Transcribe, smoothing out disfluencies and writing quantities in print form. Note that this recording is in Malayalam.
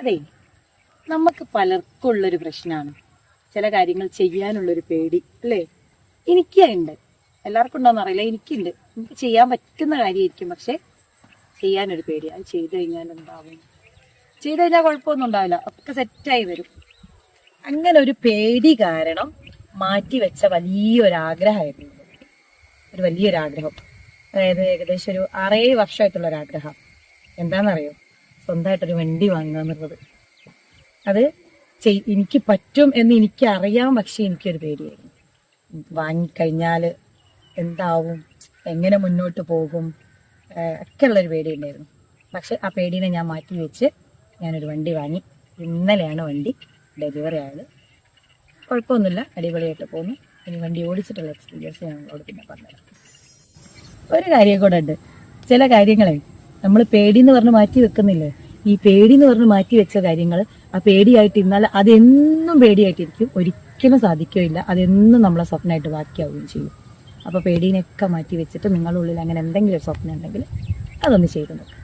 അതെ, നമുക്ക് പലർക്കും ഉള്ളൊരു പ്രശ്നമാണ് ചില കാര്യങ്ങൾ ചെയ്യാനുള്ളൊരു പേടി അല്ലേ? എനിക്കുണ്ട്, എല്ലാവർക്കും ഉണ്ടോന്ന് അറിയില്ല, എനിക്കുണ്ട്. എനിക്ക് ചെയ്യാൻ പറ്റുന്ന കാര്യമായിരിക്കും, പക്ഷെ ചെയ്യാനൊരു പേടി. അത് ചെയ്തു കഴിഞ്ഞാൽ എന്താവും, ചെയ്തു കഴിഞ്ഞാൽ കുഴപ്പമൊന്നും ഉണ്ടാവില്ല, ഒക്കെ സെറ്റായി വരും. അങ്ങനെ ഒരു പേടി കാരണം മാറ്റിവെച്ച വലിയൊരാഗ്രഹമായിരുന്നു, ഒരു വലിയൊരാഗ്രഹം. അതായത് ഏകദേശം ഒരു 6-7 വർഷമായിട്ടുള്ളൊരാഗ്രഹം. എന്താണെന്നറിയോ? സ്വന്തമായിട്ടൊരു വണ്ടി വാങ്ങുക എന്നുള്ളത്. അത് എനിക്ക് പറ്റും എന്ന് എനിക്കറിയാം, പക്ഷെ എനിക്കൊരു പേടിയായിരുന്നു. വാങ്ങിക്കഴിഞ്ഞാൽ എന്താവും, എങ്ങനെ മുന്നോട്ട് പോകും, ഒക്കെ ഉള്ളൊരു പേടിയുണ്ടായിരുന്നു. പക്ഷെ ആ പേടീനെ ഞാൻ മാറ്റി വെച്ച് ഞാനൊരു വണ്ടി വാങ്ങി. ഇന്നലെയാണ് വണ്ടി ഡെലിവറി ആയത്. കുഴപ്പമൊന്നുമില്ല, അടിപൊളിയായിട്ട് പോകുന്നു. ഇനി വണ്ടി ഓടിച്ചിട്ടുള്ള എക്സ്പീരിയൻസ് ഞാൻ നിങ്ങളോട് പിന്നെ പറഞ്ഞുതരാം. ഒരു കാര്യം കൂടെ ഉണ്ട്, ചില കാര്യങ്ങളെ നമ്മൾ പേടിയെന്ന് പറഞ്ഞ് മാറ്റി വെക്കുന്നില്ലേ, ഈ പേടിയെന്ന് പറഞ്ഞ് മാറ്റി വെച്ച കാര്യങ്ങൾ ആ പേടിയായിട്ട് ഇരുന്നാൽ അതെന്നും പേടിയായിട്ടിരിക്കും, ഒരിക്കലും സാധിക്കുകയില്ല. അതെന്നും നമ്മളെ സ്വപ്നമായിട്ട് ബാക്കിയാവുകയും ചെയ്യും. അപ്പോൾ പേടീനെയൊക്കെ മാറ്റി വെച്ചിട്ട് നിങ്ങളുടെ ഉള്ളിൽ അങ്ങനെ എന്തെങ്കിലും ഒരു സ്വപ്നം ഉണ്ടെങ്കിൽ അതൊന്ന് ചെയ്തു നോക്കുക.